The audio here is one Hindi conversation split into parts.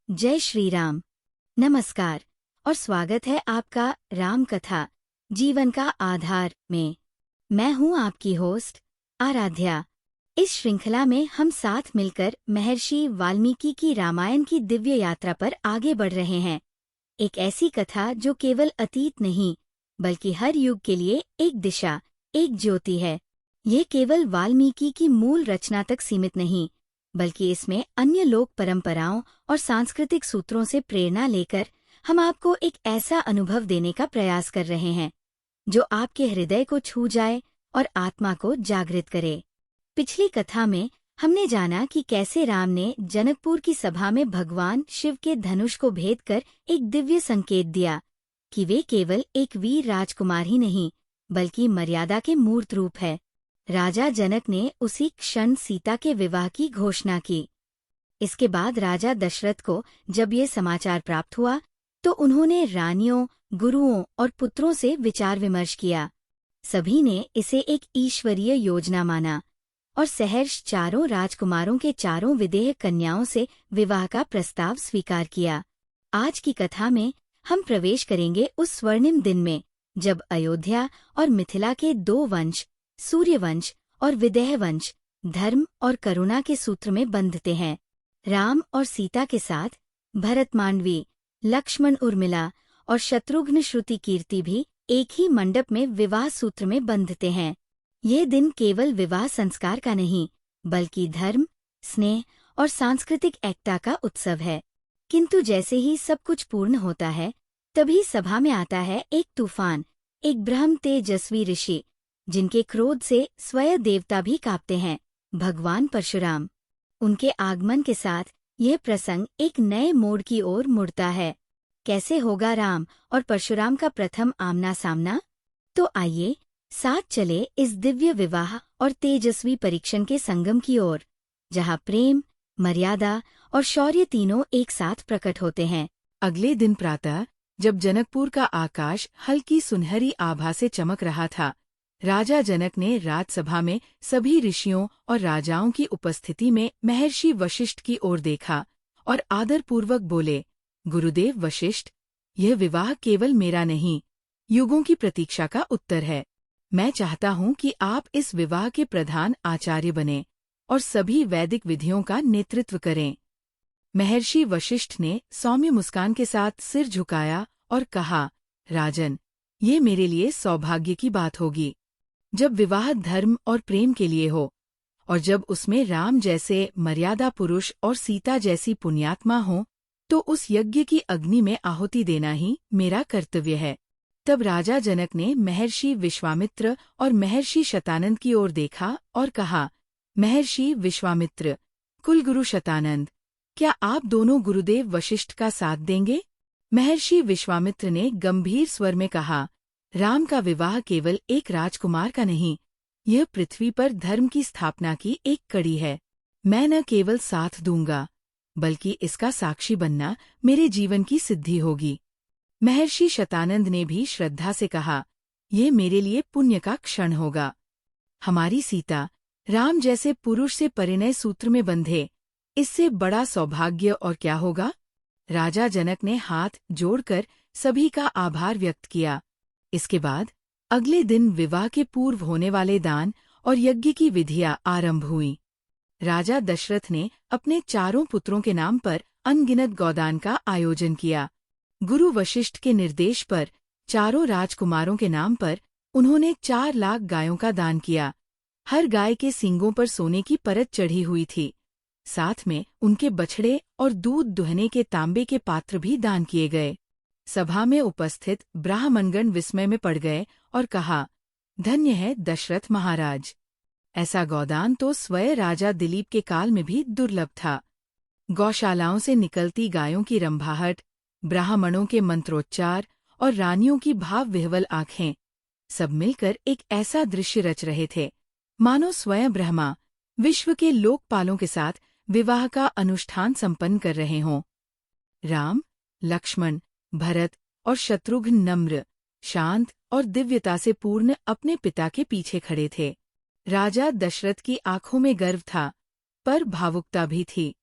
जय श्री राम। नमस्कार और स्वागत है आपका राम कथा जीवन का आधार में। मैं हूं आपकी होस्ट आराध्या। इस श्रृंखला में हम साथ मिलकर महर्षि वाल्मीकि की रामायण की दिव्य यात्रा पर आगे बढ़ रहे हैं। एक ऐसी कथा जो केवल अतीत नहीं बल्कि हर युग के लिए एक दिशा, एक ज्योति है। ये केवल वाल्मीकि की मूल रचना तक सीमित नहीं बल्कि इसमें अन्य लोक परंपराओं और सांस्कृतिक सूत्रों से प्रेरणा लेकर हम आपको एक ऐसा अनुभव देने का प्रयास कर रहे हैं जो आपके हृदय को छू जाए और आत्मा को जागृत करे। पिछली कथा में हमने जाना कि कैसे राम ने जनकपुर की सभा में भगवान शिव के धनुष को भेद कर एक दिव्य संकेत दिया कि वे केवल एक वीर राजकुमार ही नहीं बल्कि मर्यादा के मूर्त रूप है। राजा जनक ने उसी क्षण सीता के विवाह की घोषणा की। इसके बाद राजा दशरथ को जब ये समाचार प्राप्त हुआ तो उन्होंने रानियों, गुरुओं और पुत्रों से विचार विमर्श किया। सभी ने इसे एक ईश्वरीय योजना माना और सहर्ष चारों राजकुमारों के चारों विदेह कन्याओं से विवाह का प्रस्ताव स्वीकार किया। आज की कथा में हम प्रवेश करेंगे उस स्वर्णिम दिन में जब अयोध्या और मिथिला के दो वंश, सूर्यवंश और विदेह वंश, धर्म और करुणा के सूत्र में बंधते हैं। राम और सीता के साथ भरत मांडवी, लक्ष्मण उर्मिला और शत्रुघ्न श्रुति कीर्ति भी एक ही मंडप में विवाह सूत्र में बंधते हैं। ये दिन केवल विवाह संस्कार का नहीं बल्कि धर्म, स्नेह और सांस्कृतिक एकता का उत्सव है। किंतु जैसे ही सब कुछ पूर्ण होता है तभी सभा में आता है एक तूफान, एक ब्रह्म तेजस्वी ऋषि जिनके क्रोध से स्वयं देवता भी कांपते हैं, भगवान परशुराम। उनके आगमन के साथ यह प्रसंग एक नए मोड़ की ओर मुड़ता है। कैसे होगा राम और परशुराम का प्रथम आमना सामना? तो आइए साथ चले इस दिव्य विवाह और तेजस्वी परीक्षण के संगम की ओर, जहाँ प्रेम, मर्यादा और शौर्य तीनों एक साथ प्रकट होते हैं। अगले दिन प्रातः जब जनकपुर का आकाश हल्की सुनहरी आभा से चमक रहा था, राजा जनक ने राजसभा में सभी ऋषियों और राजाओं की उपस्थिति में महर्षि वशिष्ठ की ओर देखा और आदरपूर्वक बोले, गुरुदेव वशिष्ठ, यह विवाह केवल मेरा नहीं, युगों की प्रतीक्षा का उत्तर है। मैं चाहता हूँ कि आप इस विवाह के प्रधान आचार्य बने और सभी वैदिक विधियों का नेतृत्व करें। महर्षि वशिष्ठ ने सौम्य मुस्कान के साथ सिर झुकाया और कहा, राजन, ये मेरे लिए सौभाग्य की बात होगी। जब विवाह धर्म और प्रेम के लिए हो और जब उसमें राम जैसे मर्यादा पुरुष और सीता जैसी पुण्यात्मा हो, तो उस यज्ञ की अग्नि में आहुति देना ही मेरा कर्तव्य है। तब राजा जनक ने महर्षि विश्वामित्र और महर्षि शतानंद की ओर देखा और कहा, महर्षि विश्वामित्र, कुलगुरु शतानंद, क्या आप दोनों गुरुदेव वशिष्ठ का साथ देंगे? महर्षि विश्वामित्र ने गंभीर स्वर में कहा, राम का विवाह केवल एक राजकुमार का नहीं, यह पृथ्वी पर धर्म की स्थापना की एक कड़ी है। मैं न केवल साथ दूंगा बल्कि इसका साक्षी बनना मेरे जीवन की सिद्धि होगी। महर्षि शतानंद ने भी श्रद्धा से कहा, ये मेरे लिए पुण्य का क्षण होगा। हमारी सीता राम जैसे पुरुष से परिणय सूत्र में बंधे, इससे बड़ा सौभाग्य और क्या होगा? राजा जनक ने हाथ जोड़कर सभी का आभार व्यक्त किया। इसके बाद अगले दिन विवाह के पूर्व होने वाले दान और यज्ञ की विधियां आरंभ हुईं। राजा दशरथ ने अपने चारों पुत्रों के नाम पर अनगिनत गोदान का आयोजन किया। गुरु वशिष्ठ के निर्देश पर चारों राजकुमारों के नाम पर उन्होंने 4 लाख गायों का दान किया। हर गाय के सींगों पर सोने की परत चढ़ी हुई थी। साथ में उनके बछड़े और दूध दुहने के तांबे के पात्र भी दान किए गए। सभा में उपस्थित ब्राह्मणगण विस्मय में पड़ गए और कहा, धन्य है दशरथ महाराज, ऐसा गोदान तो स्वयं राजा दिलीप के काल में भी दुर्लभ था। गौशालाओं से निकलती गायों की रंभाहट, ब्राह्मणों के मंत्रोच्चार और रानियों की भाव विह्वल आंखें, सब मिलकर एक ऐसा दृश्य रच रहे थे मानो स्वयं ब्रह्मा विश्व के लोकपालों के साथ विवाह का अनुष्ठान संपन्न कर रहे हों। राम, लक्ष्मण, भरत और शत्रुघ्न नम्र, शांत और दिव्यता से पूर्ण अपने पिता के पीछे खड़े थे। राजा दशरथ की आंखों में गर्व था, पर भावुकता भी थी।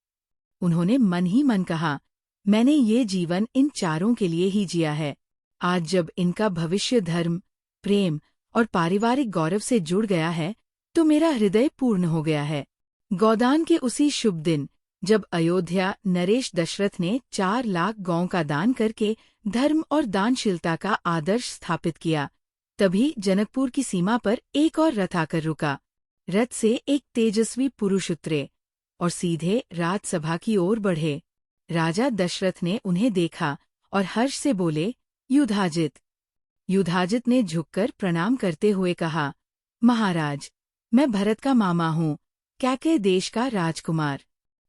उन्होंने मन ही मन कहा, मैंने ये जीवन इन चारों के लिए ही जिया है। आज जब इनका भविष्य धर्म, प्रेम और पारिवारिक गौरव से जुड़ गया है, तो मेरा हृदय पूर्ण हो गया है। गोदान के उसी शुभ दिन, जब अयोध्या नरेश दशरथ ने 4 लाख गौं का दान करके धर्म और दानशीलता का आदर्श स्थापित किया, तभी जनकपुर की सीमा पर एक और रथ आकर रुका। रथ से एक तेजस्वी पुरुष उतरे और सीधे राजसभा की ओर बढ़े। राजा दशरथ ने उन्हें देखा और हर्ष से बोले, युधाजित। युधाजित ने झुककर प्रणाम करते हुए कहा, महाराज, मैं भरत का मामा हूँ, कैकेय देश का राजकुमार।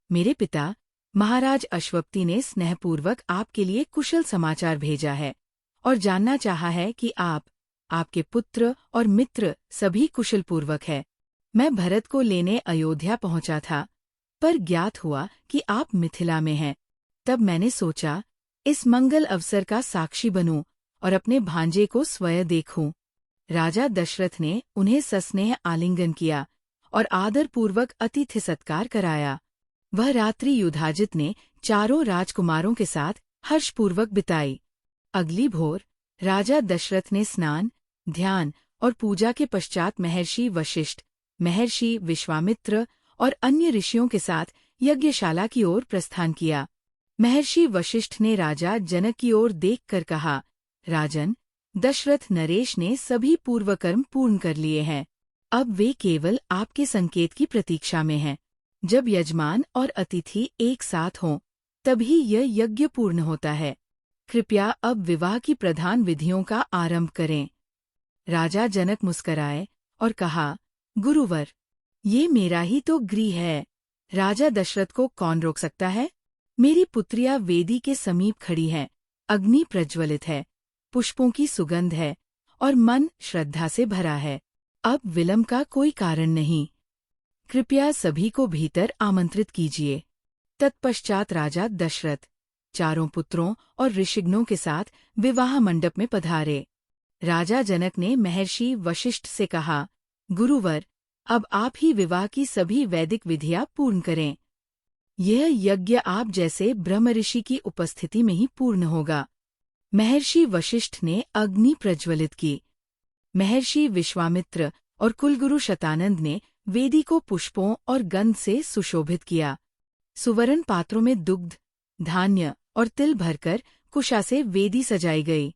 मेरे पिता महाराज अश्वपति ने स्नेहपूर्वक आपके लिए कुशल समाचार भेजा है और जानना चाहा है कि आप, आपके पुत्र और मित्र सभी कुशलपूर्वक है। मैं भरत को लेने अयोध्या पहुंचा था, पर ज्ञात हुआ कि आप मिथिला में हैं। तब मैंने सोचा, इस मंगल अवसर का साक्षी बनूं और अपने भांजे को स्वयं देखूं। राजा दशरथ ने उन्हें सस्नेह आलिंगन किया और आदरपूर्वक अतिथि सत्कार कराया। वह रात्रि युधाजित ने चारों राजकुमारों के साथ हर्षपूर्वक बिताई। अगली भोर राजा दशरथ ने स्नान, ध्यान और पूजा के पश्चात महर्षि वशिष्ठ, महर्षि विश्वामित्र और अन्य ऋषियों के साथ यज्ञशाला की ओर प्रस्थान किया। महर्षि वशिष्ठ ने राजा जनक की ओर देखकर कहा, राजन, दशरथ नरेश ने सभी पूर्वकर्म पूर्ण कर लिए हैं। अब वे केवल आपके संकेत की प्रतीक्षा में हैं। जब यजमान और अतिथि एक साथ हों, तभी यह यज्ञ पूर्ण होता है। कृपया अब विवाह की प्रधान विधियों का आरंभ करें। राजा जनक मुस्कराए और कहा, गुरुवर, ये मेरा ही तो गृह है। राजा दशरथ को कौन रोक सकता है? मेरी पुत्रियां वेदी के समीप खड़ी हैं, अग्नि प्रज्वलित है, पुष्पों की सुगंध है और मन श्रद्धा से भरा है। अब विलंब का कोई कारण नहीं। कृपया सभी को भीतर आमंत्रित कीजिए। तत्पश्चात राजा दशरथ चारों पुत्रों और ऋषिगणों के साथ विवाह मंडप में पधारे। राजा जनक ने महर्षि वशिष्ठ से कहा, गुरुवर, अब आप ही विवाह की सभी वैदिक विधियां पूर्ण करें। यह यज्ञ आप जैसे ब्रह्मऋषि की उपस्थिति में ही पूर्ण होगा। महर्षि वशिष्ठ ने अग्नि प्रज्वलित की। महर्षि विश्वामित्र और कुलगुरु शतानंद ने वेदी को पुष्पों और गंध से सुशोभित किया। सुवर्ण पात्रों में दुग्ध, धान्य और तिल भरकर कुशा से वेदी सजाई गई।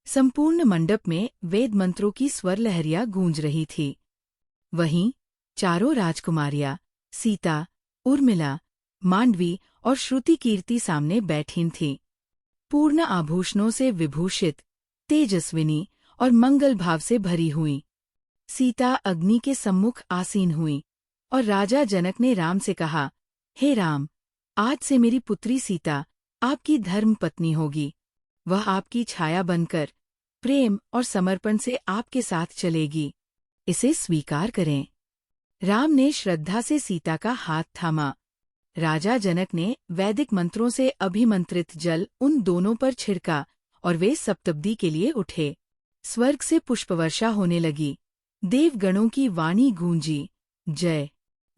संपूर्ण मंडप में वेद मंत्रों की स्वर लहरियां गूंज रही थी। वहीं चारों राजकुमारियां सीता, उर्मिला, मांडवी और श्रुति कीर्ति सामने बैठी थीं। पूर्ण आभूषणों से विभूषित, तेजस्विनी और मंगल भाव से भरी हुई। सीता अग्नि के सम्मुख आसीन हुई और राजा जनक ने राम से कहा, हे राम, आज से मेरी पुत्री सीता आपकी धर्म पत्नी होगी। वह आपकी छाया बनकर प्रेम और समर्पण से आपके साथ चलेगी। इसे स्वीकार करें। राम ने श्रद्धा से सीता का हाथ थामा। राजा जनक ने वैदिक मंत्रों से अभिमंत्रित जल उन दोनों पर छिड़का और वे सप्तपदी के लिए उठे। स्वर्ग से पुष्पवर्षा होने लगी। देवगणों की वाणी गूंजी, जय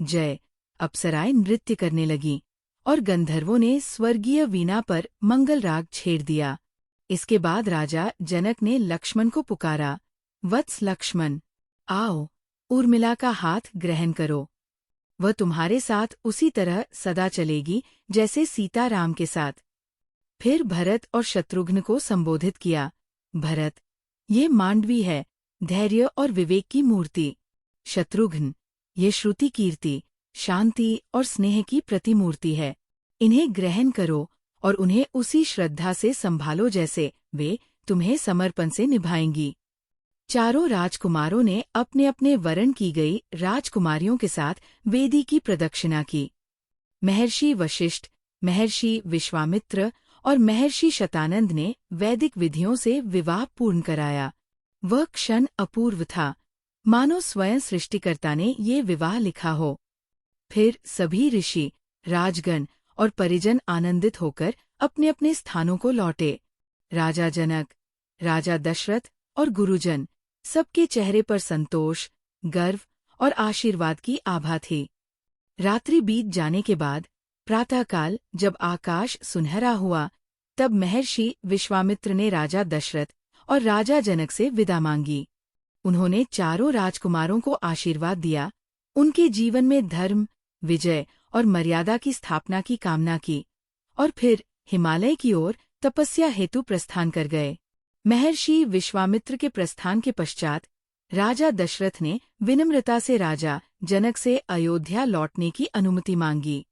जय। अप्सराएं नृत्य करने लगीं और गंधर्वों ने स्वर्गीय वीणा पर मंगल राग छेड़ दिया। इसके बाद राजा जनक ने लक्ष्मण को पुकारा, वत्स लक्ष्मण, आओ, उर्मिला का हाथ ग्रहण करो। वह तुम्हारे साथ उसी तरह सदा चलेगी जैसे सीता राम के साथ। फिर भरत और शत्रुघ्न को संबोधित किया, भरत, ये मांडवी है, धैर्य और विवेक की मूर्ति। शत्रुघ्न, ये श्रुति कीर्ति, शांति और स्नेह की प्रतिमूर्ति है। इन्हें ग्रहण करो और उन्हें उसी श्रद्धा से संभालो जैसे वे तुम्हें समर्पण से निभाएंगी। चारों राजकुमारों ने अपने अपने वरण की गई राजकुमारियों के साथ वेदी की प्रदक्षिणा की। महर्षि वशिष्ठ, महर्षि विश्वामित्र और महर्षि शतानंद ने वैदिक विधियों से विवाह पूर्ण कराया। वह क्षण अपूर्व था, मानो स्वयं सृष्टिकर्ता ने ये विवाह लिखा हो। फिर सभी ऋषि, राजगण और परिजन आनंदित होकर अपने अपने स्थानों को लौटे। राजा जनक, राजा दशरथ और गुरुजन, सबके चेहरे पर संतोष, गर्व और आशीर्वाद की आभा थी। रात्रि बीत जाने के बाद प्रातःकाल जब आकाश सुनहरा हुआ, तब महर्षि विश्वामित्र ने राजा दशरथ और राजा जनक से विदा मांगी। उन्होंने चारों राजकुमारों को आशीर्वाद दिया, उनके जीवन में धर्म, विजय और मर्यादा की स्थापना की कामना की, और फिर हिमालय की ओर तपस्या हेतु प्रस्थान कर गए। महर्षि विश्वामित्र के प्रस्थान के पश्चात राजा दशरथ ने विनम्रता से राजा जनक से अयोध्या लौटने की अनुमति मांगी।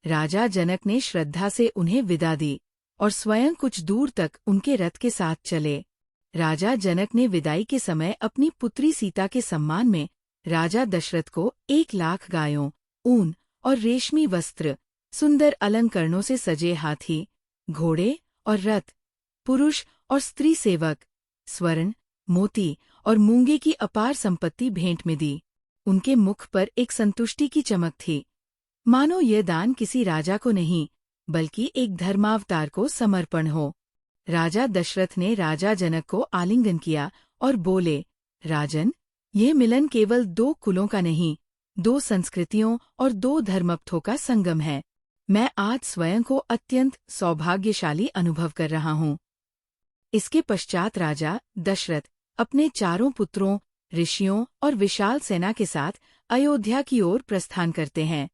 राजा जनक ने श्रद्धा से उन्हें विदा दी और स्वयं कुछ दूर तक उनके रथ के साथ चले। राजा जनक ने विदाई के समय अपनी पुत्री सीता के सम्मान में राजा दशरथ को 1,00,000 गायों, ऊन और रेशमी वस्त्र, सुंदर अलंकरणों से सजे हाथी, घोड़े और रथ, पुरुष और स्त्री सेवक, स्वर्ण, मोती और मूंगे की अपार संपत्ति भेंट में दी। उनके मुख पर एक संतुष्टि की चमक थी, मानो यह दान किसी राजा को नहीं, बल्कि एक धर्मावतार को समर्पण हो। राजा दशरथ ने राजा जनक को आलिंगन किया और बोले, राजन, यह मिलन केवल 2 कुलों का नहीं, 2 संस्कृतियों और 2 धर्मपथों का संगम है। मैं आज स्वयं को अत्यंत सौभाग्यशाली अनुभव कर रहा हूँ। इसके पश्चात राजा दशरथ अपने चारों पुत्रों, ऋषियों और विशाल सेना के साथ अयोध्या की ओर प्रस्थान करते हैं।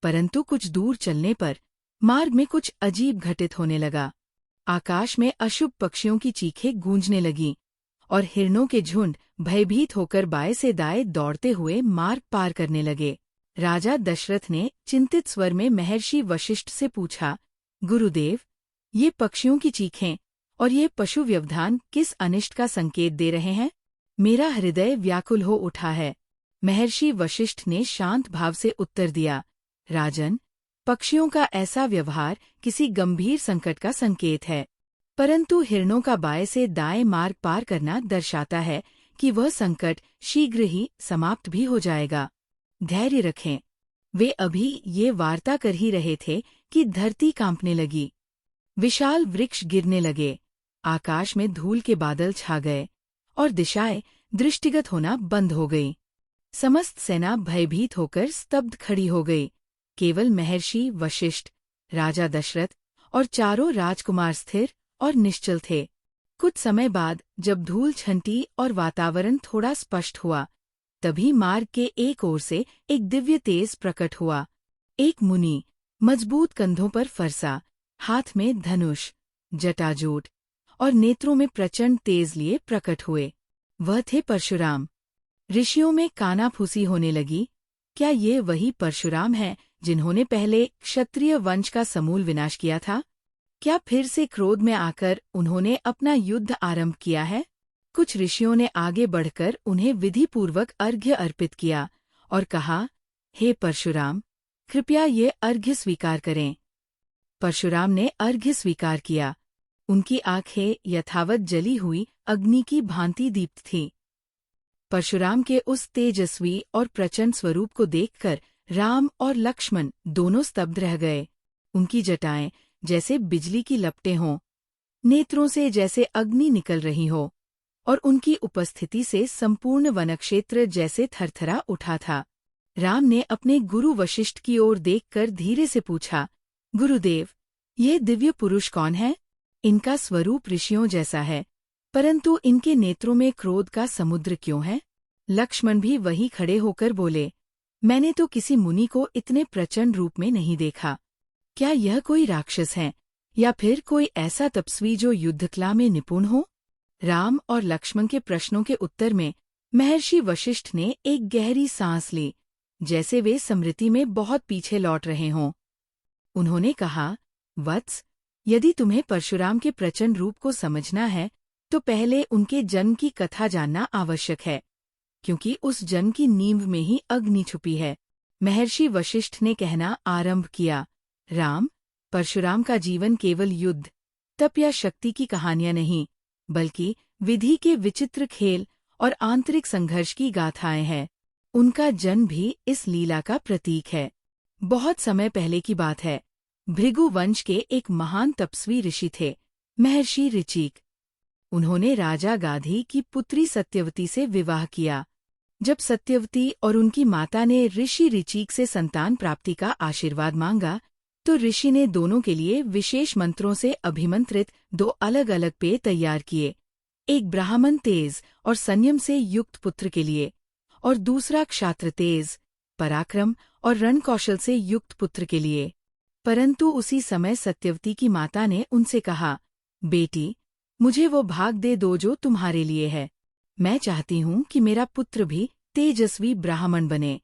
परंतु कुछ दूर चलने पर मार्ग में कुछ अजीब घटित होने लगा। आकाश में अशुभ पक्षियों की चीखें गूंजने लगीं और हिरणों के झुंड भयभीत होकर बाएं से दाएं दौड़ते हुए मार्ग पार करने लगे। राजा दशरथ ने चिंतित स्वर में महर्षि वशिष्ठ से पूछा, गुरुदेव, ये पक्षियों की चीखें और ये पशु व्यवधान किस अनिष्ट का संकेत दे रहे हैं? मेरा हृदय व्याकुल हो उठा है। महर्षि वशिष्ठ ने शांत भाव से उत्तर दिया, राजन, पक्षियों का ऐसा व्यवहार किसी गंभीर संकट का संकेत है, परंतु हिरणों का बाएं से दाएं मार्ग पार करना दर्शाता है कि वह संकट शीघ्र ही समाप्त भी हो जाएगा। धैर्य रखें। वे अभी ये वार्ता कर ही रहे थे कि धरती कांपने लगी, विशाल वृक्ष गिरने लगे, आकाश में धूल के बादल छा गए और दिशाएं दृष्टिगत होना बंद हो गई। समस्त सेना भयभीत होकर स्तब्ध खड़ी हो गई। केवल महर्षि वशिष्ठ, राजा दशरथ और चारों राजकुमार स्थिर और निश्चल थे। कुछ समय बाद जब धूल छंटी और वातावरण थोड़ा स्पष्ट हुआ, तभी मार्ग के एक ओर से एक दिव्य तेज प्रकट हुआ। एक मुनि, मजबूत कंधों पर फरसा, हाथ में धनुष, जटाजूट और नेत्रों में प्रचंड तेज लिए प्रकट हुए। वह थे परशुराम। ऋषियों में कानाफूसी होने लगी। क्या ये वही परशुराम हैं जिन्होंने पहले क्षत्रिय वंश का समूल विनाश किया था? क्या फिर से क्रोध में आकर उन्होंने अपना युद्ध आरंभ किया है? कुछ ऋषियों ने आगे बढ़कर उन्हें विधिपूर्वक अर्घ्य अर्पित किया और कहा, हे परशुराम, कृपया ये अर्घ्य स्वीकार करें। परशुराम ने अर्घ्य स्वीकार किया। उनकी आंखें यथावत जली हुई अग्नि की भांति दीप्त थीं। परशुराम के उस तेजस्वी और प्रचंड स्वरूप को देखकर राम और लक्ष्मण दोनों स्तब्ध रह गए। उनकी जटाएं जैसे बिजली की लपटें हों, नेत्रों से जैसे अग्नि निकल रही हो, और उनकी उपस्थिति से संपूर्ण वनक्षेत्र जैसे थरथरा उठा था। राम ने अपने गुरु वशिष्ठ की ओर देखकर धीरे से पूछा, गुरुदेव, ये दिव्य पुरुष कौन है? इनका स्वरूप ऋषियों जैसा है, परंतु इनके नेत्रों में क्रोध का समुद्र क्यों है? लक्ष्मण भी वहीं खड़े होकर बोले, मैंने तो किसी मुनि को इतने प्रचंड रूप में नहीं देखा। क्या यह कोई राक्षस है या फिर कोई ऐसा तपस्वी जो युद्धकला में निपुण हो? राम और लक्ष्मण के प्रश्नों के उत्तर में महर्षि वशिष्ठ ने एक गहरी सांस ली, जैसे वे स्मृति में बहुत पीछे लौट रहे हों। उन्होंने कहा, वत्स, यदि तुम्हें परशुराम के प्रचंड रूप को समझना है तो पहले उनके जन्म की कथा जानना आवश्यक है, क्योंकि उस जन्म की नींव में ही अग्नि छुपी है। महर्षि वशिष्ठ ने कहना आरंभ किया, राम, परशुराम का जीवन केवल युद्ध, तप या शक्ति की कहानियां नहीं, बल्कि विधि के विचित्र खेल और आंतरिक संघर्ष की गाथाएं हैं। उनका जन्म भी इस लीला का प्रतीक है। बहुत समय पहले की बात है। भृगु वंश के एक महान तपस्वी ऋषि थे, महर्षि ऋचिक। उन्होंने राजा गाधी की पुत्री सत्यवती से विवाह किया। जब सत्यवती और उनकी माता ने ऋषि ऋचिक से संतान प्राप्ति का आशीर्वाद मांगा, तो ऋषि ने दोनों के लिए विशेष मंत्रों से अभिमंत्रित 2 अलग अलग पेय तैयार किए, एक ब्राह्मण तेज और संयम से युक्त पुत्र के लिए, और दूसरा क्षात्र तेज, पराक्रम और रणकौशल से युक्त पुत्र के लिए। परंतु उसी समय सत्यवती की माता ने उनसे कहा, बेटी, मुझे वो भाग दे दो जो तुम्हारे लिए है। मैं चाहती हूँ कि मेरा पुत्र भी तेजस्वी ब्राह्मण बने।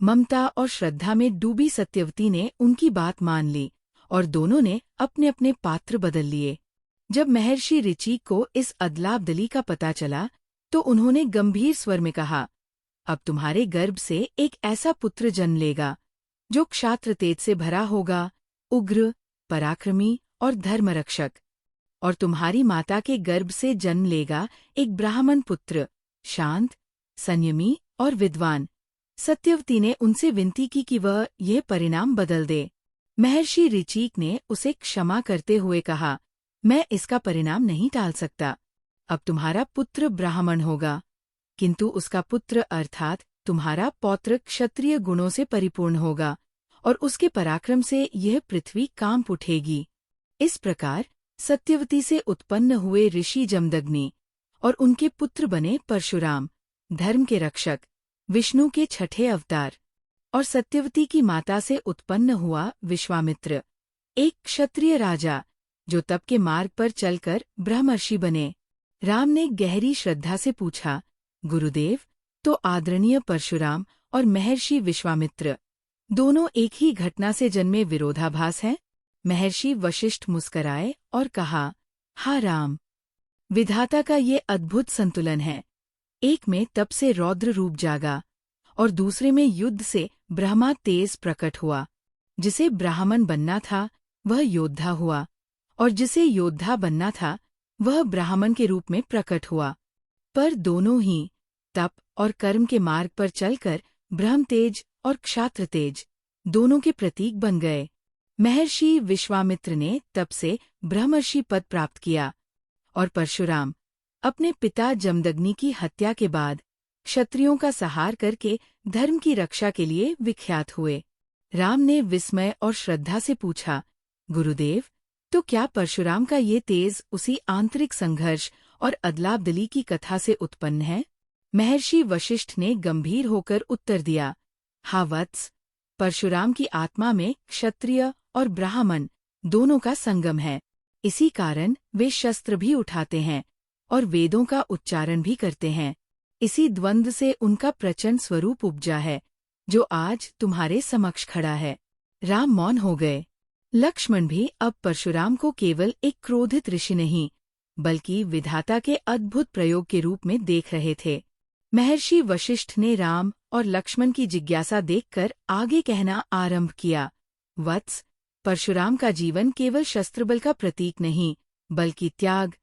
ममता और श्रद्धा में डूबी सत्यवती ने उनकी बात मान ली और दोनों ने अपने अपने पात्र बदल लिए। जब महर्षि ऋचि को इस अदलाबदली का पता चला तो उन्होंने गंभीर स्वर में कहा, अब तुम्हारे गर्भ से एक ऐसा पुत्र जन्म लेगा जो क्षात्र तेज से भरा होगा, उग्र, पराक्रमी और धर्मरक्षक। और तुम्हारी माता के गर्भ से जन्म लेगा एक ब्राह्मण पुत्र, शांत, संयमी और विद्वान। सत्यवती ने उनसे विनती की कि वह यह परिणाम बदल दे। महर्षि ऋचीक ने उसे क्षमा करते हुए कहा, मैं इसका परिणाम नहीं टाल सकता। अब तुम्हारा पुत्र ब्राह्मण होगा, किंतु उसका पुत्र अर्थात तुम्हारा पौत्र क्षत्रिय गुणों से परिपूर्ण होगा और उसके पराक्रम से यह पृथ्वी कांप उठेगी। इस प्रकार सत्यवती से उत्पन्न हुए ऋषि जमदग्नि और उनके पुत्र बने परशुराम, धर्म के रक्षक, विष्णु के 6ठे अवतार। और सत्यवती की माता से उत्पन्न हुआ विश्वामित्र, एक क्षत्रिय राजा जो तप के मार्ग पर चलकर ब्रह्मर्षि बने। राम ने गहरी श्रद्धा से पूछा, गुरुदेव, तो आदरणीय परशुराम और महर्षि विश्वामित्र दोनों एक ही घटना से जन्मे विरोधाभास हैं? महर्षि वशिष्ठ मुस्कराए और कहा, हाँ राम, विधाता का ये अद्भुत संतुलन है। एक में तप से रौद्र रूप जागा और दूसरे में युद्ध से ब्रह्मा तेज प्रकट हुआ। जिसे ब्राह्मण बनना था वह योद्धा हुआ और जिसे योद्धा बनना था वह ब्राह्मण के रूप में प्रकट हुआ। पर दोनों ही तप और कर्म के मार्ग पर चलकर ब्रह्म तेज और क्षात्र तेज दोनों के प्रतीक बन गए। महर्षि विश्वामित्र ने तप से ब्रह्मर्षि पद प्राप्त किया और परशुराम अपने पिता जमदग्नि की हत्या के बाद क्षत्रियों का सहार करके धर्म की रक्षा के लिए विख्यात हुए। राम ने विस्मय और श्रद्धा से पूछा, गुरुदेव, तो क्या परशुराम का ये तेज उसी आंतरिक संघर्ष और अदलाबदली की कथा से उत्पन्न है? महर्षि वशिष्ठ ने गंभीर होकर उत्तर दिया, हाँ वत्स, परशुराम की आत्मा में क्षत्रिय और ब्राह्मण दोनों का संगम है। इसी कारण वे शस्त्र भी उठाते हैं और वेदों का उच्चारण भी करते हैं। इसी द्वंद्व से उनका प्रचंड स्वरूप उपजा है जो आज तुम्हारे समक्ष खड़ा है। राम मौन हो गए। लक्ष्मण भी अब परशुराम को केवल एक क्रोधित ऋषि नहीं बल्कि विधाता के अद्भुत प्रयोग के रूप में देख रहे थे। महर्षि वशिष्ठ ने राम और लक्ष्मण की जिज्ञासा देखकर आगे कहना आरंभ किया, वत्स, परशुराम का जीवन केवल शस्त्रबल का प्रतीक नहीं बल्कि त्याग,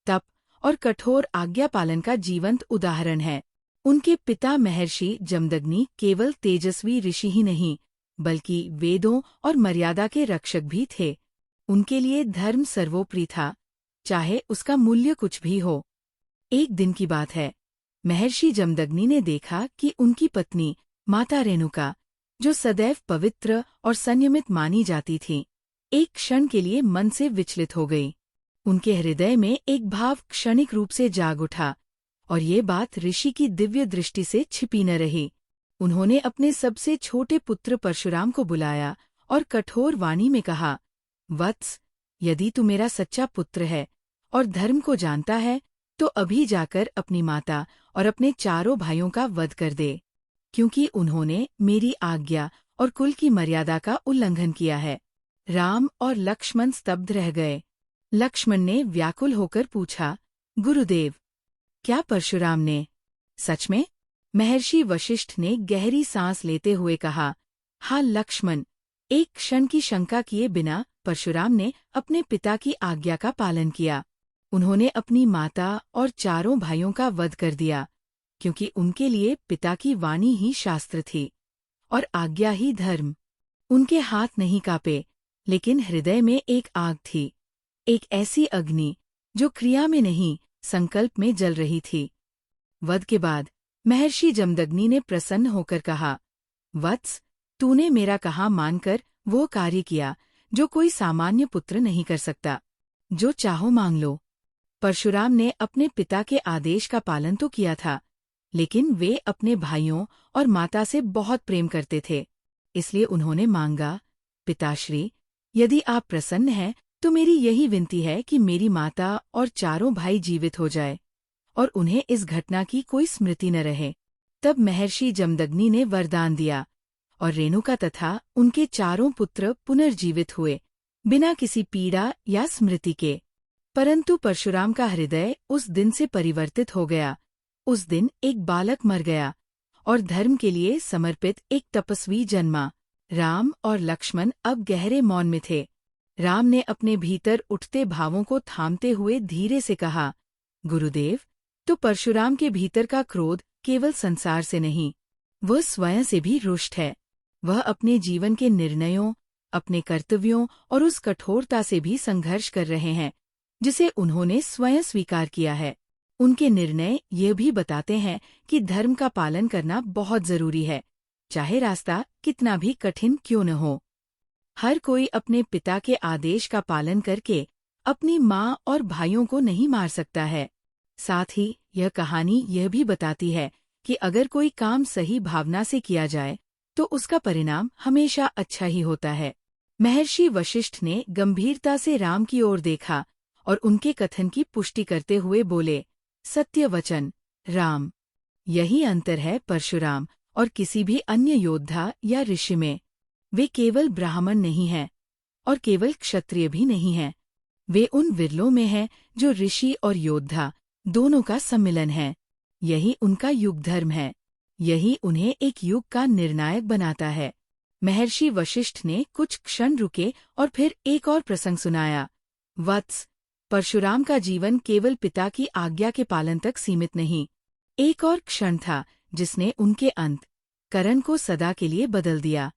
तप और कठोर आज्ञा पालन का जीवंत उदाहरण है। उनके पिता महर्षि जमदग्नि केवल तेजस्वी ऋषि ही नहीं बल्कि वेदों और मर्यादा के रक्षक भी थे। उनके लिए धर्म सर्वोपरि था, चाहे उसका मूल्य कुछ भी हो। एक दिन की बात है, महर्षि जमदग्नि ने देखा कि उनकी पत्नी माता रेणुका, जो सदैव पवित्र और संयमित मानी जाती थी, एक क्षण के लिए मन से विचलित हो गई। उनके हृदय में एक भाव क्षणिक रूप से जाग उठा और ये बात ऋषि की दिव्य दृष्टि से छिपी न रही। उन्होंने अपने सबसे छोटे पुत्र परशुराम को बुलाया और कठोर वाणी में कहा, वत्स, यदि तू मेरा सच्चा पुत्र है और धर्म को जानता है तो अभी जाकर अपनी माता और अपने चारों भाइयों का वध कर दे, क्योंकि उन्होंने मेरी आज्ञा और कुल की मर्यादा का उल्लंघन किया है। राम और लक्ष्मण स्तब्ध रह गए। लक्ष्मण ने व्याकुल होकर पूछा, गुरुदेव, क्या परशुराम ने? सच में? महर्षि वशिष्ठ ने गहरी सांस लेते हुए कहा, हाँ लक्ष्मण, एक क्षण की शंका किए बिना परशुराम ने अपने पिता की आज्ञा का पालन किया। उन्होंने अपनी माता और चारों भाइयों का वध कर दिया, क्योंकि उनके लिए पिता की वाणी ही शास्त्र थी और आज्ञा ही धर्म। उनके हाथ नहीं कांपे, लेकिन हृदय में एक आग थी, एक ऐसी अग्नि जो क्रिया में नहीं संकल्प में जल रही थी। वध के बाद महर्षि जमदग्नि ने प्रसन्न होकर कहा, वत्स, तूने मेरा कहा मानकर वो कार्य किया जो कोई सामान्य पुत्र नहीं कर सकता। जो चाहो मांग लो। परशुराम ने अपने पिता के आदेश का पालन तो किया था, लेकिन वे अपने भाइयों और माता से बहुत प्रेम करते थे, इसलिए उन्होंने मांगा, पिताश्री, यदि आप प्रसन्न हैं तो मेरी यही विनती है कि मेरी माता और चारों भाई जीवित हो जाए और उन्हें इस घटना की कोई स्मृति न रहे। तब महर्षि जमदग्नि ने वरदान दिया और रेणुका तथा उनके चारों पुत्र पुनर्जीवित हुए, बिना किसी पीड़ा या स्मृति के। परंतु परशुराम का हृदय उस दिन से परिवर्तित हो गया। उस दिन एक बालक मर गया और धर्म के लिए समर्पित एक तपस्वी जन्मा। राम और लक्ष्मण अब गहरे मौन में थे। राम ने अपने भीतर उठते भावों को थामते हुए धीरे से कहा, गुरुदेव, तो परशुराम के भीतर का क्रोध केवल संसार से नहीं, वह स्वयं से भी रुष्ट है। वह अपने जीवन के निर्णयों, अपने कर्तव्यों और उस कठोरता से भी संघर्ष कर रहे हैं जिसे उन्होंने स्वयं स्वीकार किया है। उनके निर्णय ये भी बताते हैं कि धर्म का पालन करना बहुत जरूरी है, चाहे रास्ता कितना भी कठिन क्यों न हो। हर कोई अपने पिता के आदेश का पालन करके अपनी माँ और भाइयों को नहीं मार सकता है। साथ ही यह कहानी यह भी बताती है कि अगर कोई काम सही भावना से किया जाए तो उसका परिणाम हमेशा अच्छा ही होता है। महर्षि वशिष्ठ ने गंभीरता से राम की ओर देखा और उनके कथन की पुष्टि करते हुए बोले, सत्य वचन, राम। यही अंतर है परशुराम और किसी भी अन्य योद्धा या ऋषि में। वे केवल ब्राह्मण नहीं हैं और केवल क्षत्रिय भी नहीं हैं। वे उन विरलों में हैं जो ऋषि और योद्धा दोनों का सम्मिलन है। यही उनका युग धर्म है। यही उन्हें एक युग का निर्णायक बनाता है। महर्षि वशिष्ठ ने कुछ क्षण रुके और फिर एक और प्रसंग सुनाया। वत्स, परशुराम का जीवन केवल पिता की आज्ञा के पालन तक सीमित नहीं। एक और क्षण था जिसने उनके अंत करण को सदा के लिए बदल दिया।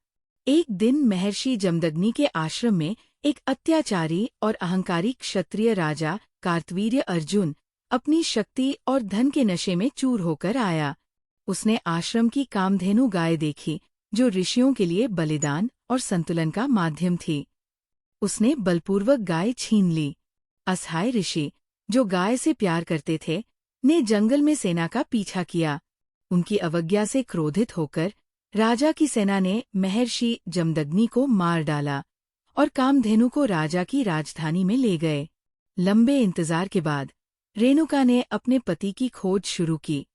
एक दिन महर्षि जमदग्नि के आश्रम में एक अत्याचारी और अहंकारी क्षत्रिय राजा कार्तवीर्य अर्जुन अपनी शक्ति और धन के नशे में चूर होकर आया। उसने आश्रम की कामधेनु गाय देखी जो ऋषियों के लिए बलिदान और संतुलन का माध्यम थी। उसने बलपूर्वक गाय छीन ली। असहाय ऋषि, जो गाय से प्यार करते थे, ने जंगल में सेना का पीछा किया। उनकी अवज्ञा से क्रोधित होकर राजा की सेना ने महर्षि जमदग्नि को मार डाला और कामधेनु को राजा की राजधानी में ले गए। लंबे इंतजार के बाद रेणुका ने अपने पति की खोज शुरू की।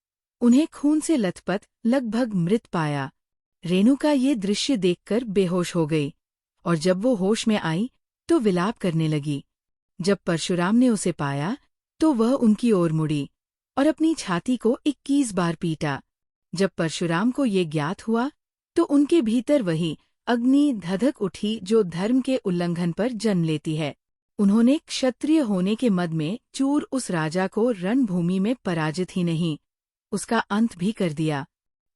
उन्हें खून से लथपथ लगभग मृत पाया। रेणुका ये दृश्य देखकर बेहोश हो गई और जब वो होश में आई तो विलाप करने लगी। जब परशुराम ने उसे पाया तो वह उनकी ओर मुड़ी और अपनी छाती को 21 बार पीटा। जब परशुराम को ये ज्ञात हुआ तो उनके भीतर वही अग्नि धधक उठी जो धर्म के उल्लंघन पर जन्म लेती है। उन्होंने क्षत्रिय होने के मद में चूर उस राजा को रणभूमि में पराजित ही नहीं, उसका अंत भी कर दिया।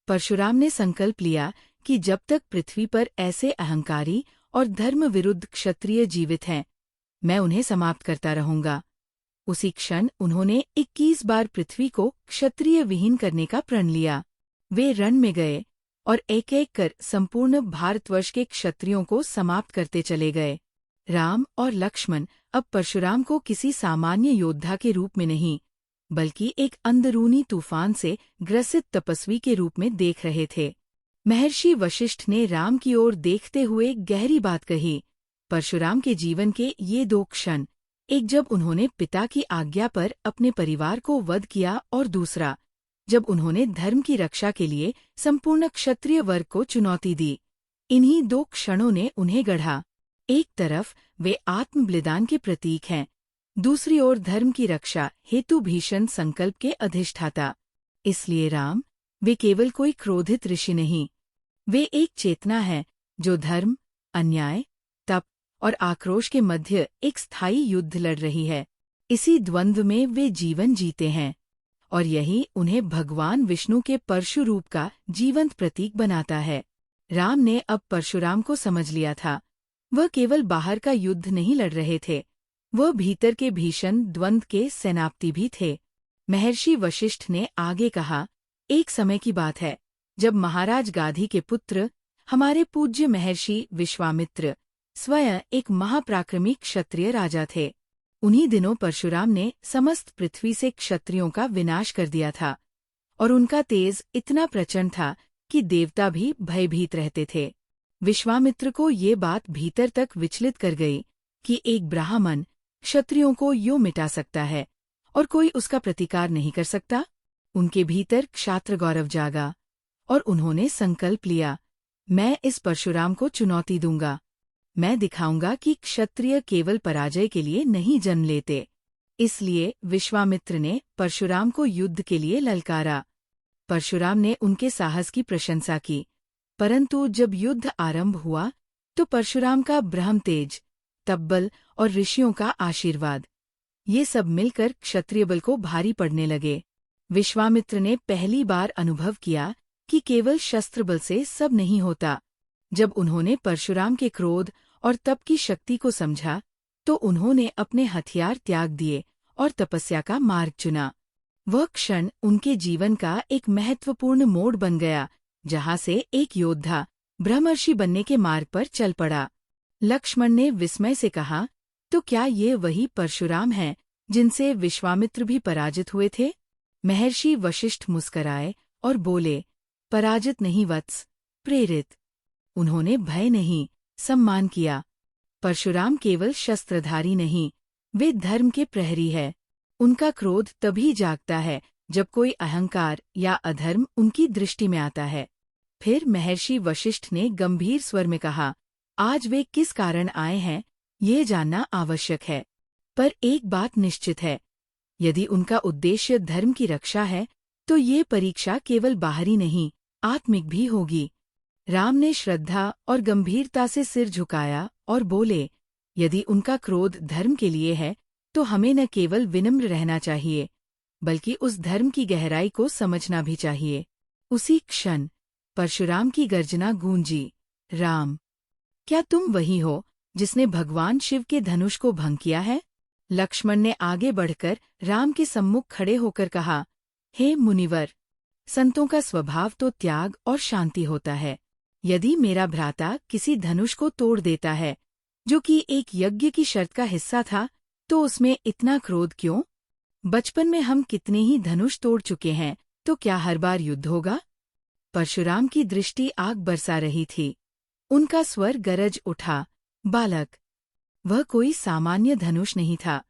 परशुराम ने संकल्प लिया कि जब तक पृथ्वी पर ऐसे अहंकारी और धर्म विरुद्ध क्षत्रिय जीवित हैं, मैं उन्हें समाप्त करता रहूंगा। उसी क्षण उन्होंने 21 बार पृथ्वी को क्षत्रिय विहीन करने का प्रण लिया। वे रण में गए और एक एक कर संपूर्ण भारतवर्ष के क्षत्रियों को समाप्त करते चले गए। राम और लक्ष्मण अब परशुराम को किसी सामान्य योद्धा के रूप में नहीं, बल्कि एक अंदरूनी तूफान से ग्रसित तपस्वी के रूप में देख रहे थे। महर्षि वशिष्ठ ने राम की ओर देखते हुए गहरी बात कही। परशुराम के जीवन के ये 2 क्षण, एक जब उन्होंने पिता की आज्ञा पर अपने परिवार को वध किया और दूसरा जब उन्होंने धर्म की रक्षा के लिए संपूर्ण क्षत्रिय वर्ग को चुनौती दी। इन्हीं 2 क्षणों ने उन्हें गढ़ा। एक तरफ वे आत्म बलिदान के प्रतीक हैं, दूसरी ओर धर्म की रक्षा हेतु भीषण संकल्प के अधिष्ठाता। इसलिए राम, वे केवल कोई क्रोधित ऋषि नहीं, वे एक चेतना है जो धर्म, अन्याय, तप और आक्रोश के मध्य एक स्थायी युद्ध लड़ रही है। इसी द्वंद्व में वे जीवन जीते हैं और यही उन्हें भगवान विष्णु के परशु रूप का जीवंत प्रतीक बनाता है। राम ने अब परशुराम को समझ लिया था। वह केवल बाहर का युद्ध नहीं लड़ रहे थे, वह भीतर के भीषण द्वंद्व के सेनापति भी थे। महर्षि वशिष्ठ ने आगे कहा, एक समय की बात है जब महाराज गाधी के पुत्र हमारे पूज्य महर्षि विश्वामित्र स्वयं एक महापराक्रमी क्षत्रिय राजा थे। उन्हीं दिनों परशुराम ने समस्त पृथ्वी से क्षत्रियों का विनाश कर दिया था और उनका तेज इतना प्रचंड था कि देवता भी भयभीत रहते थे। विश्वामित्र को ये बात भीतर तक विचलित कर गई कि एक ब्राह्मण क्षत्रियों को यूं मिटा सकता है और कोई उसका प्रतिकार नहीं कर सकता। उनके भीतर क्षात्र गौरव जागा और उन्होंने संकल्प लिया, मैं इस परशुराम को चुनौती दूंगा। मैं दिखाऊंगा कि क्षत्रिय केवल पराजय के लिए नहीं जन्म लेते। इसलिए विश्वामित्र ने परशुराम को युद्ध के लिए ललकारा। परशुराम ने उनके साहस की प्रशंसा की, परंतु जब युद्ध आरंभ हुआ तो परशुराम का ब्रह्म तेज, तब्बल और ऋषियों का आशीर्वाद, ये सब मिलकर क्षत्रिय बल को भारी पड़ने लगे। विश्वामित्र ने पहली बार अनुभव किया कि केवल शस्त्र बल से सब नहीं होता। जब उन्होंने परशुराम के क्रोध और तप की शक्ति को समझा तो उन्होंने अपने हथियार त्याग दिए और तपस्या का मार्ग चुना। वह क्षण उनके जीवन का एक महत्वपूर्ण मोड़ बन गया, जहाँ से एक योद्धा ब्रह्मर्षि बनने के मार्ग पर चल पड़ा। लक्ष्मण ने विस्मय से कहा, तो क्या ये वही परशुराम हैं जिनसे विश्वामित्र भी पराजित हुए थे? महर्षि वशिष्ठ मुस्कराए और बोले, पराजित नहीं वत्स, प्रेरित। उन्होंने भय नहीं, सम्मान किया। परशुराम केवल शस्त्रधारी नहीं, वे धर्म के प्रहरी है। उनका क्रोध तभी जागता है जब कोई अहंकार या अधर्म उनकी दृष्टि में आता है। फिर महर्षि वशिष्ठ ने गंभीर स्वर में कहा, आज वे किस कारण आए हैं, ये जानना आवश्यक है। पर एक बात निश्चित है, यदि उनका उद्देश्य धर्म की रक्षा है, तो ये परीक्षा केवल बाहरी नहीं, आत्मिक भी होगी। राम ने श्रद्धा और गंभीरता से सिर झुकाया और बोले, यदि उनका क्रोध धर्म के लिए है, तो हमें न केवल विनम्र रहना चाहिए, बल्कि उस धर्म की गहराई को समझना भी चाहिए। उसी क्षण परशुराम की गर्जना गूंजी, राम, क्या तुम वही हो जिसने भगवान शिव के धनुष को भंग किया है? लक्ष्मण ने आगे बढ़कर राम के सम्मुख खड़े होकर कहा, हे मुनिवर, संतों का स्वभाव तो त्याग और शांति होता है। यदि मेरा भ्राता किसी धनुष को तोड़ देता है, जो कि एक यज्ञ की शर्त का हिस्सा था, तो उसमें इतना क्रोध क्यों? बचपन में हम कितने ही धनुष तोड़ चुके हैं, तो क्या हर बार युद्ध होगा? परशुराम की दृष्टि आग बरसा रही थी। उनका स्वर गरज उठा, बालक, वह कोई सामान्य धनुष नहीं था।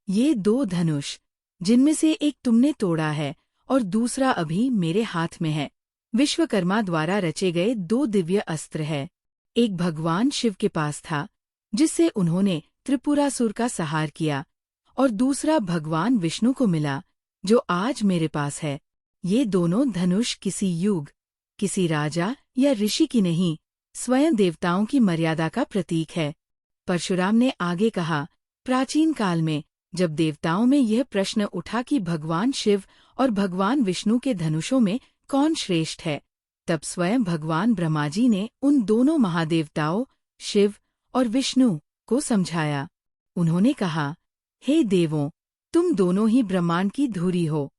ये 2 धनुष, जिनमें से एक तुमने तोड़ा है और दूसरा अभी मेरे हाथ में है, विश्वकर्मा द्वारा रचे गए 2 दिव्य अस्त्र है। एक भगवान शिव के पास था, जिससे उन्होंने त्रिपुरासुर का संहार किया, और दूसरा भगवान विष्णु को मिला, जो आज मेरे पास है। ये दोनों धनुष किसी युग, किसी राजा या ऋषि की नहीं, स्वयं देवताओं की मर्यादा का प्रतीक है। परशुराम ने आगे कहा, प्राचीन काल में जब देवताओं में यह प्रश्न उठा कि भगवान शिव और भगवान विष्णु के धनुषों में कौन श्रेष्ठ है, तब स्वयं भगवान ब्रह्मा जी ने उन दोनों महादेवताओं शिव और विष्णु को समझाया। उन्होंने कहा, हे देवों, तुम दोनों ही ब्रह्मांड की धुरी हो।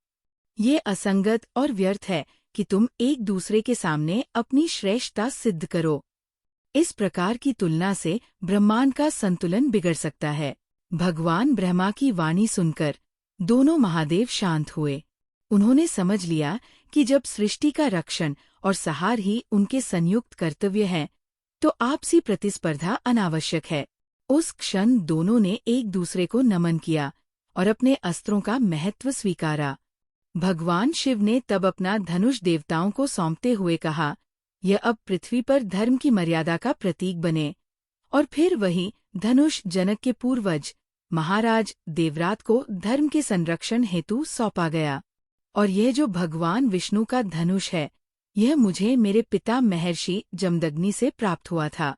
ये असंगत और व्यर्थ है कि तुम एक दूसरे के सामने अपनी श्रेष्ठता सिद्ध करो। इस प्रकार की तुलना से ब्रह्मांड का संतुलन बिगड़ सकता है। भगवान ब्रह्मा की वाणी सुनकर दोनों महादेव शांत हुए। उन्होंने समझ लिया कि जब सृष्टि का रक्षण और संहार ही उनके संयुक्त कर्तव्य हैं, तो आपसी प्रतिस्पर्धा अनावश्यक है। उस क्षण दोनों ने एक दूसरे को नमन किया और अपने अस्त्रों का महत्व स्वीकारा। भगवान शिव ने तब अपना धनुष देवताओं को सौंपते हुए कहा, यह अब पृथ्वी पर धर्म की मर्यादा का प्रतीक बने। और फिर वही धनुष जनक के पूर्वज महाराज देवरात को धर्म के संरक्षण हेतु सौंपा गया। और यह जो भगवान विष्णु का धनुष है, यह मुझे मेरे पिता महर्षि जमदग्नि से प्राप्त हुआ था।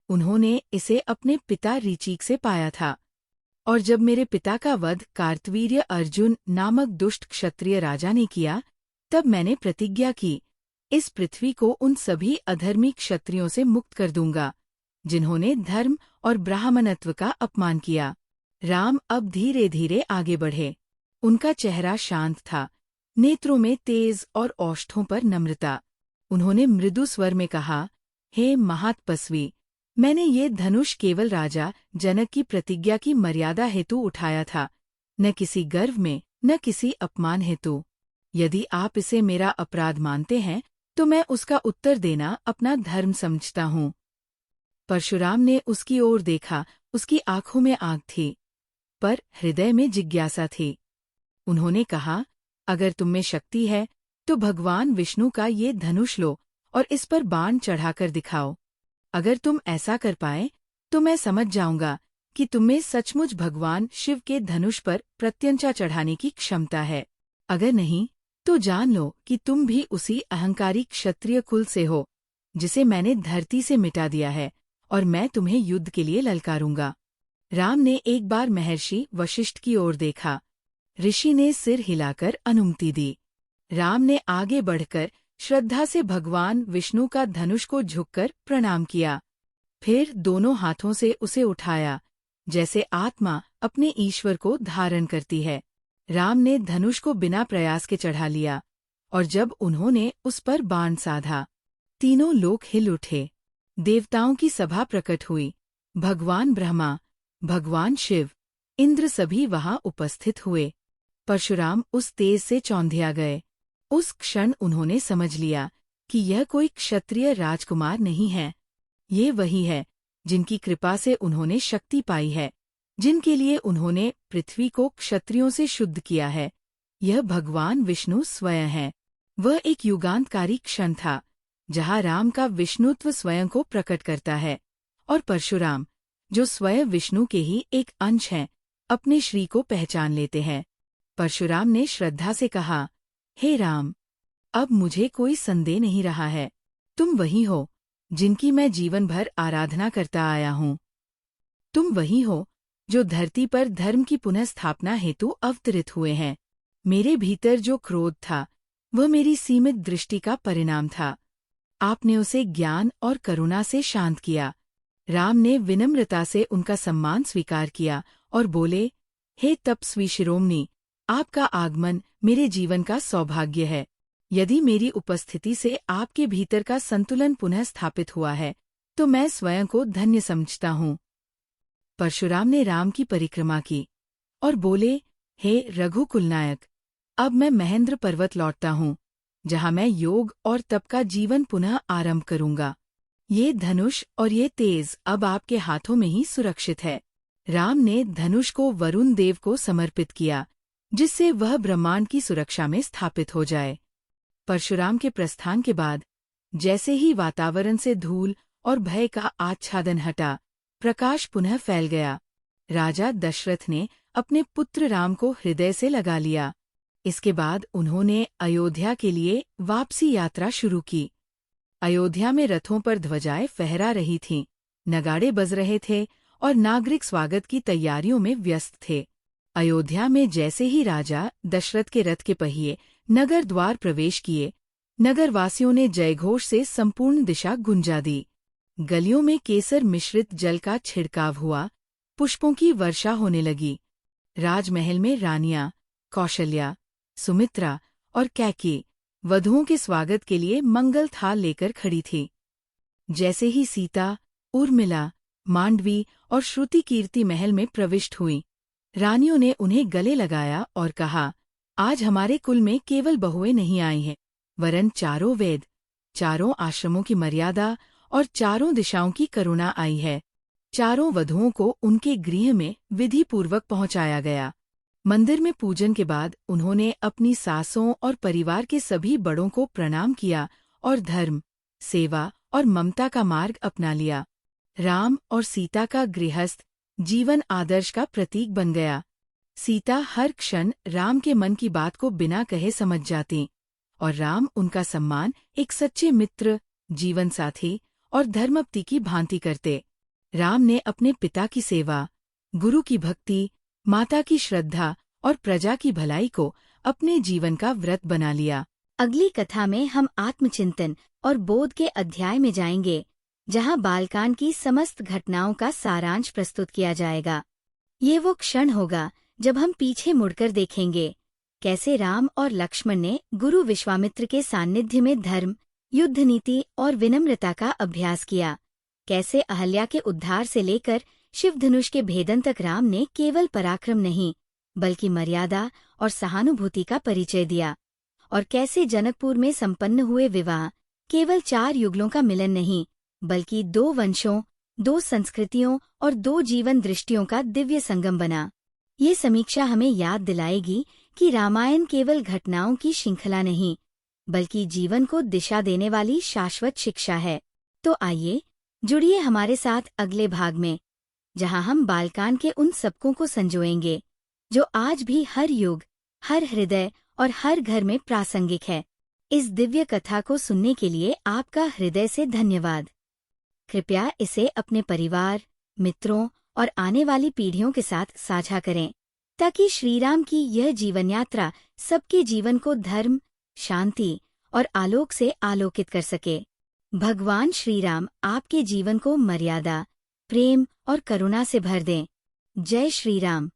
उन्होंने इसे अपने पिता ऋचीक से पाया था। और जब मेरे पिता का वध कार्तवीर्य अर्जुन नामक दुष्ट क्षत्रिय राजा ने किया, तब मैंने प्रतिज्ञा की, इस पृथ्वी को उन सभी अधर्मी क्षत्रियों से मुक्त कर दूंगा, जिन्होंने धर्म और ब्राह्मणत्व का अपमान किया। राम अब धीरे धीरे आगे बढ़े। उनका चेहरा शांत था, नेत्रों में तेज और ओष्ठों पर नम्रता। उन्होंने मृदु स्वर में कहा, हे महातपस्वी, मैंने ये धनुष केवल राजा जनक की प्रतिज्ञा की मर्यादा हेतु उठाया था, न किसी गर्व में, न किसी अपमान हेतु। यदि आप इसे मेरा अपराध मानते हैं तो मैं उसका उत्तर देना अपना धर्म समझता हूँ। परशुराम ने उसकी ओर देखा। उसकी आंखों में आग थी, पर हृदय में जिज्ञासा थी। उन्होंने कहा, अगर तुम में शक्ति है तो भगवान विष्णु का ये धनुष लो और इस पर बाण चढ़ाकर दिखाओ। अगर तुम ऐसा कर पाए तो मैं समझ जाऊंगा कि तुम्हें सचमुच भगवान शिव के धनुष पर प्रत्यंचा चढ़ाने की क्षमता है। अगर नहीं तो जान लो कि तुम भी उसी अहंकारी क्षत्रिय कुल से हो जिसे मैंने धरती से मिटा दिया है, और मैं तुम्हें युद्ध के लिए ललकारूंगा। राम ने एक बार महर्षि वशिष्ठ की ओर देखा। ऋषि ने सिर हिलाकर अनुमति दी। राम ने आगे बढ़कर श्रद्धा से भगवान विष्णु का धनुष को झुककर प्रणाम किया। फिर दोनों हाथों से उसे उठाया, जैसे आत्मा अपने ईश्वर को धारण करती है। राम ने धनुष को बिना प्रयास के चढ़ा लिया, और जब उन्होंने उस पर बाण साधा, तीनों लोक हिल उठे। देवताओं की सभा प्रकट हुई। भगवान ब्रह्मा, भगवान शिव, इंद्र सभी वहां उपस्थित हुए। परशुराम उस तेज से चौंधिया गए। उस क्षण उन्होंने समझ लिया कि यह कोई क्षत्रिय राजकुमार नहीं है। ये वही है जिनकी कृपा से उन्होंने शक्ति पाई है, जिनके लिए उन्होंने पृथ्वी को क्षत्रियों से शुद्ध किया है। यह भगवान विष्णु स्वयं है। वह एक युगांतकारी क्षण था जहाँ राम का विष्णुत्व स्वयं को प्रकट करता है, और परशुराम, जो स्वयं विष्णु के ही एक अंश हैं, अपने श्री को पहचान लेते हैं। परशुराम ने श्रद्धा से कहा, हे राम, अब मुझे कोई संदेह नहीं रहा है। तुम वही हो जिनकी मैं जीवन भर आराधना करता आया हूँ। तुम वही हो जो धरती पर धर्म की पुनः स्थापना हेतु अवतरित हुए हैं। मेरे भीतर जो क्रोध था वह मेरी सीमित दृष्टि का परिणाम था। आपने उसे ज्ञान और करुणा से शांत किया। राम ने विनम्रता से उनका सम्मान स्वीकार किया और बोले, हे तपस्वी शिरोमणि, आपका आगमन मेरे जीवन का सौभाग्य है। यदि मेरी उपस्थिति से आपके भीतर का संतुलन पुनः स्थापित हुआ है तो मैं स्वयं को धन्य समझता हूँ। परशुराम ने राम की परिक्रमा की और बोले, हे रघुकुलनायक, अब मैं महेंद्र पर्वत लौटता हूँ, जहाँ मैं योग और तप का जीवन पुनः आरंभ करूंगा। ये धनुष और ये तेज अब आपके हाथों में ही सुरक्षित है। राम ने धनुष को वरुण देव को समर्पित किया, जिससे वह ब्रह्मांड की सुरक्षा में स्थापित हो जाए। परशुराम के प्रस्थान के बाद जैसे ही वातावरण से धूल और भय का आच्छादन हटा, प्रकाश पुनः फैल गया। राजा दशरथ ने अपने पुत्र राम को हृदय से लगा लिया। इसके बाद उन्होंने अयोध्या के लिए वापसी यात्रा शुरू की। अयोध्या में रथों पर ध्वजाएं फहरा रही थीं, नगाड़े बज रहे थे और नागरिक स्वागत की तैयारियों में व्यस्त थे। अयोध्या में जैसे ही राजा दशरथ के रथ के पहिए नगर द्वार प्रवेश किए, नगरवासियों ने जयघोष से संपूर्ण दिशा गुंजा दी। गलियों में केसर मिश्रित जल का छिड़काव हुआ, पुष्पों की वर्षा होने लगी। राजमहल में रानियां कौशल्या, सुमित्रा और कैकेयी वधुओं के स्वागत के लिए मंगल थाल लेकर खड़ी थी। जैसे ही सीता, उर्मिला, मांडवी और श्रुति कीर्ति महल में प्रविष्ट हुई, रानियों ने उन्हें गले लगाया और कहा, आज हमारे कुल में केवल बहुएं नहीं आई हैं, वरन चारों वेद, चारों आश्रमों की मर्यादा और चारों दिशाओं की करुणा आई है। चारों वधुओं को उनके गृह में विधि पूर्वक पहुंचाया गया। मंदिर में पूजन के बाद उन्होंने अपनी सासों और परिवार के सभी बड़ों को प्रणाम किया और धर्म, सेवा और ममता का मार्ग अपना लिया। राम और सीता का गृहस्थ जीवन आदर्श का प्रतीक बन गया। सीता हर क्षण राम के मन की बात को बिना कहे समझ जाती, और राम उनका सम्मान एक सच्चे मित्र, जीवन साथी और धर्मपति की भांति करते। राम ने अपने पिता की सेवा, गुरु की भक्ति, माता की श्रद्धा और प्रजा की भलाई को अपने जीवन का व्रत बना लिया। अगली कथा में हम आत्मचिंतन और बोध के अध्याय में जाएंगे, जहां बालकांड की समस्त घटनाओं का सारांश प्रस्तुत किया जाएगा। ये वो क्षण होगा जब हम पीछे मुड़कर देखेंगे कैसे राम और लक्ष्मण ने गुरु विश्वामित्र के सानिध्य में धर्म, युद्ध नीति और विनम्रता का अभ्यास किया। कैसे अहल्या के उद्धार से लेकर शिव धनुष के भेदन तक राम ने केवल पराक्रम नहीं बल्कि मर्यादा और सहानुभूति का परिचय दिया, और कैसे जनकपुर में संपन्न हुए विवाह केवल 4 युगलों का मिलन नहीं बल्कि 2 वंशों, 2 संस्कृतियों और 2 जीवन दृष्टियों का दिव्य संगम बना। ये समीक्षा हमें याद दिलाएगी कि रामायण केवल घटनाओं की श्रृंखला नहीं बल्कि जीवन को दिशा देने वाली शाश्वत शिक्षा है। तो आइए जुड़िए हमारे साथ अगले भाग में, जहां हम बालकांड के उन सबकों को संजोएंगे जो आज भी हर युग, हर हृदय और हर घर में प्रासंगिक है। इस दिव्य कथा को सुनने के लिए आपका हृदय से धन्यवाद। कृपया इसे अपने परिवार, मित्रों और आने वाली पीढ़ियों के साथ साझा करें ताकि श्रीराम की यह जीवन यात्रा सबके जीवन को धर्म, शांति और आलोक से आलोकित कर सके। भगवान श्रीराम आपके जीवन को मर्यादा, प्रेम और करुणा से भर दें। जय श्री राम।